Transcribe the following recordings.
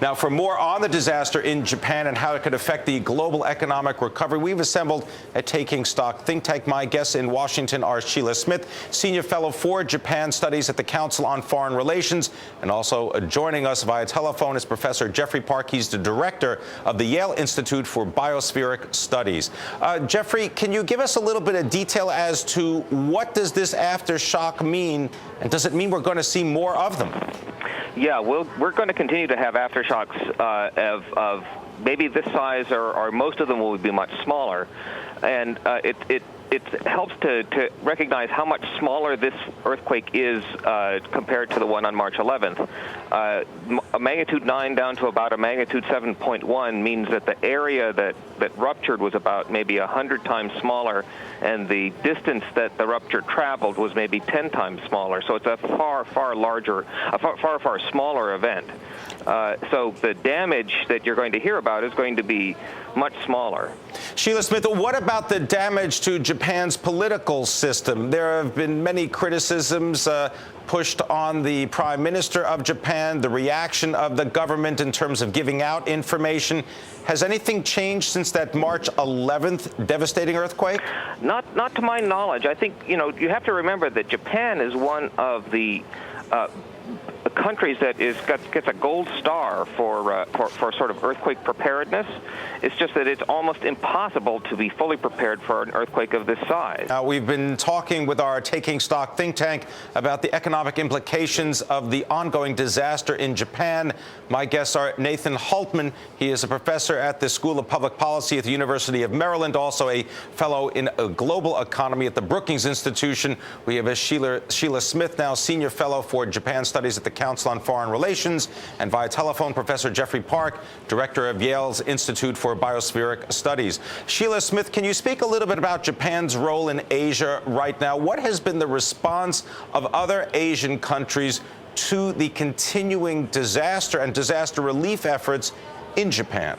Now, for more on the disaster in Japan and how it could affect the global economic recovery, we've assembled a Taking Stock think tank. My guests in Washington are Sheila Smith, Senior Fellow for Japan Studies at the Council on Foreign Relations, and also joining us via telephone is Professor Jeffrey Park. He's the director of the Yale Institute for Biospheric Studies. Jeffrey, can you give us a little bit of detail as to what does this aftershock mean, and does it mean we're going to see more of them? Yeah, we're going to continue to have aftershocks of maybe this size, or most of them will be much smaller. And it helps to recognize how much smaller this earthquake is compared to the one on March 11th. A magnitude 9 down to about a magnitude 7.1 means that the area that ruptured was about maybe 100 times smaller, and the distance that the rupture traveled was maybe 10 times smaller. So it's a far smaller event. So the damage that you're going to hear about is going to be much smaller. Sheila Smith, what about the damage to Japan's political system? There have been many criticisms pushed on the Prime Minister of Japan, the reaction of the government in terms of giving out information. Has anything changed since that March 11th devastating earthquake? Not to my knowledge. I think, you have to remember that Japan is one of the countries that gets a gold star for sort of earthquake preparedness. It's just that it's almost impossible to be fully prepared for an earthquake of this size. We've been talking with our Taking Stock think tank about the economic implications of the ongoing disaster in Japan. My guests are Nathan Hultman. He is a professor at the School of Public Policy at the University of Maryland, also a fellow in global economy at the Brookings Institution. We have Sheila Smith, now senior fellow for Japan Studies at the Council on Foreign Relations, and via telephone, Professor Jeffrey Park, director of Yale's Institute for Biospheric Studies. Sheila Smith, can you speak a little bit about Japan's role in Asia right now? What has been the response of other Asian countries to the continuing disaster and disaster relief efforts in Japan?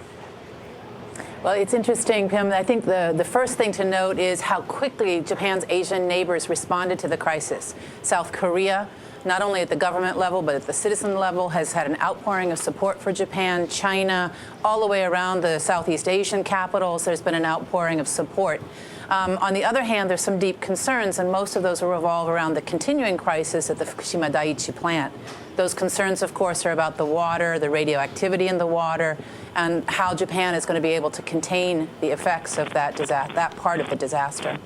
Well, it's interesting, Pimm. I think the first thing to note is how quickly Japan's Asian neighbors responded to the crisis. South Korea, not only at the government level, but at the citizen level, has had an outpouring of support for Japan. China, all the way around the Southeast Asian capitals, there's been an outpouring of support. On the other hand, there's some deep concerns, and most of those revolve around the continuing crisis at the Fukushima Daiichi plant. Those concerns, of course, are about the water, the radioactivity in the water, and how Japan is going to be able to contain the effects of that part of the disaster.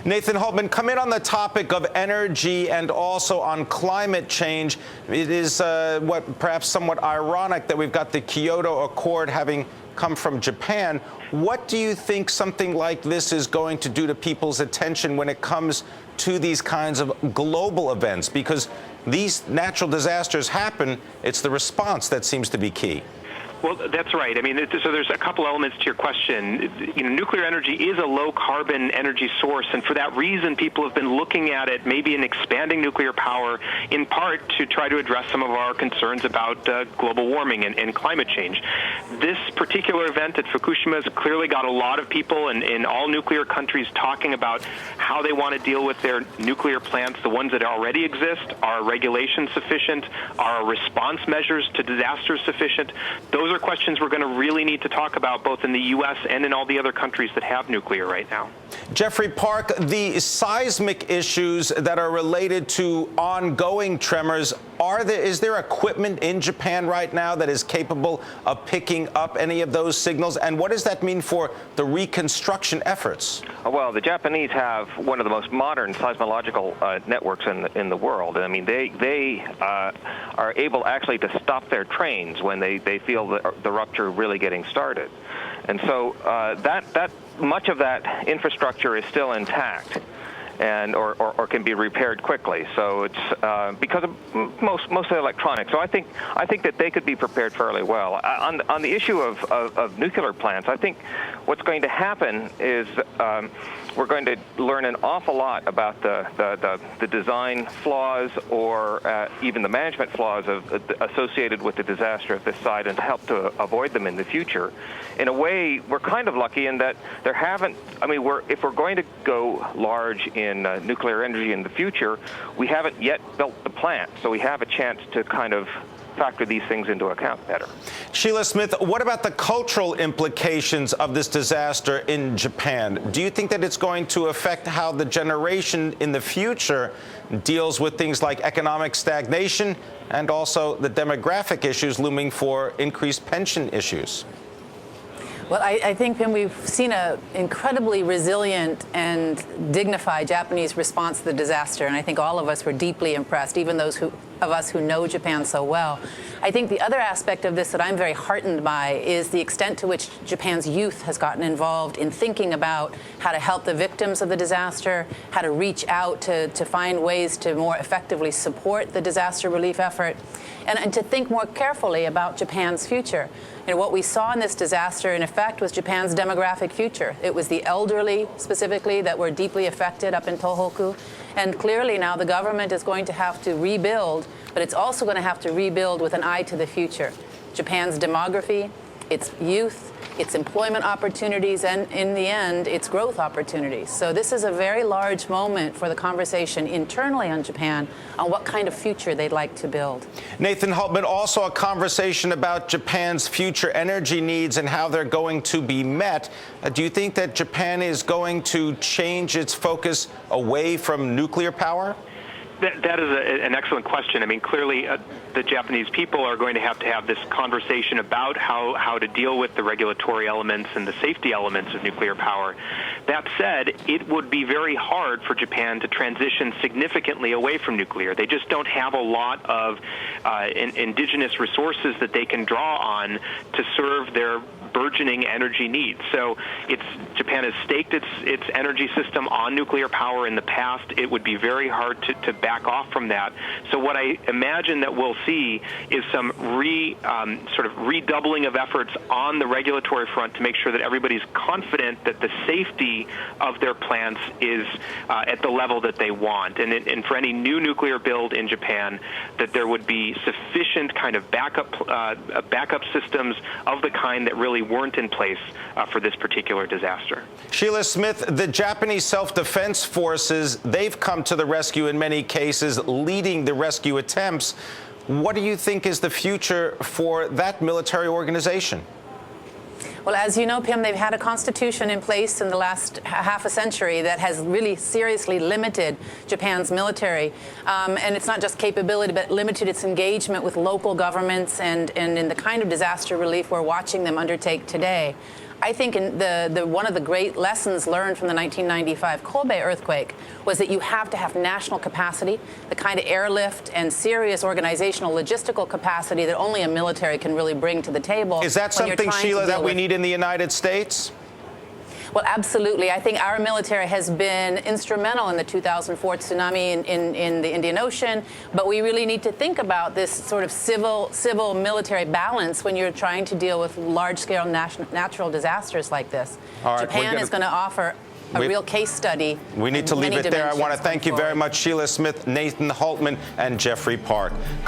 Nathan Hultman, come in on the topic of energy and also on climate change. It is perhaps somewhat ironic that we've got the Kyoto Accord having come from Japan. What do you think something like this is going to do to people's attention when it comes to these kinds of global events? Because these natural disasters happen, it's the response that seems to be key. Well, that's right. I mean, so there's a couple elements to your question. Nuclear energy is a low-carbon energy source, and for that reason, people have been looking at it maybe in expanding nuclear power, in part to try to address some of our concerns about global warming and climate change. This particular event at Fukushima has clearly got a lot of people in all nuclear countries talking about how they want to deal with their nuclear plants, the ones that already exist. Are regulations sufficient? Are response measures to disasters sufficient? Those are questions we're going to really need to talk about both in the U.S. and in all the other countries that have nuclear right now. Jeffrey Park, the seismic issues that are related to ongoing tremors, is there equipment in Japan right now that is capable of picking up any of those signals? And what does that mean for the reconstruction efforts? Well, the Japanese have one of the most modern seismological networks in the world. I mean, they are able actually to stop their trains when they feel the rupture really getting started. And so that much of that infrastructure is still intact, and or can be repaired quickly. So it's because of mostly electronic. So I think that they could be prepared fairly well. On the issue of nuclear plants, I think what's going to happen is we're going to learn an awful lot about the design flaws or even the management flaws associated with the disaster of this site, and to help to avoid them in the future. In a way, we're kind of lucky in that there haven't. I mean, if we're going to go large in nuclear energy in the future, we haven't yet built the plant, so we have a chance to kind of factor these things into account better. Sheila Smith, what about the cultural implications of this disaster in Japan? Do you think that it's going to affect how the generation in the future deals with things like economic stagnation and also the demographic issues looming for increased pension issues? Well, I think, Pimm, we've seen an incredibly resilient and dignified Japanese response to the disaster, and I think all of us were deeply impressed, even those of us who know Japan so well. I think the other aspect of this that I'm very heartened by is the extent to which Japan's youth has gotten involved in thinking about how to help the victims of the disaster, how to reach out to find ways to more effectively support the disaster relief effort, and to think more carefully about Japan's future. You know, what we saw in this disaster, in effect, was Japan's demographic future. It was the elderly, specifically, that were deeply affected up in Tohoku. And clearly now the government is going to have to rebuild, but it's also going to have to rebuild with an eye to the future. Japan's demography, its youth, its employment opportunities, and in the end, its growth opportunities. So this is a very large moment for the conversation internally on Japan on what kind of future they'd like to build. Nathan Hultman, also a conversation about Japan's future energy needs and how they're going to be met. Do you think that Japan is going to change its focus away from nuclear power? That is an excellent question. I mean, clearly, the Japanese people are going to have this conversation about how to deal with the regulatory elements and the safety elements of nuclear power. That said, it would be very hard for Japan to transition significantly away from nuclear. They just don't have a lot of indigenous resources that they can draw on to serve their burgeoning energy needs. So Japan has staked its energy system on nuclear power in the past. It would be very hard to back off from that. So what I imagine that we'll see is some sort of redoubling of efforts on the regulatory front to make sure that everybody's confident that the safety of their plants is at the level that they want. And for any new nuclear build in Japan, that there would be sufficient kind of backup systems of the kind that really weren't in place for this particular disaster. Sheila Smith, the Japanese self-defense forces, they've come to the rescue in many cases, leading the rescue attempts. What do you think is the future for that military organization? Well, as you know, Pimm, they've had a constitution in place in the last half a century that has really seriously limited Japan's military. And it's not just capability, but limited its engagement with local governments and in the kind of disaster relief we're watching them undertake today. I think one of the great lessons learned from the 1995 Kobe earthquake was that you have to have national capacity, the kind of airlift and serious organizational logistical capacity that only a military can really bring to the table. Is that something, Sheila, that we need in the United States? Well, absolutely. I think our military has been instrumental in the 2004 tsunami in the Indian Ocean, but we really need to think about this sort of civil-military balance when you're trying to deal with large-scale natural disasters like this. All right, Japan is going to offer a real case study. We need to leave it there. I want to thank you very much, Sheila Smith, Nathan Hultman, and Jeffrey Park.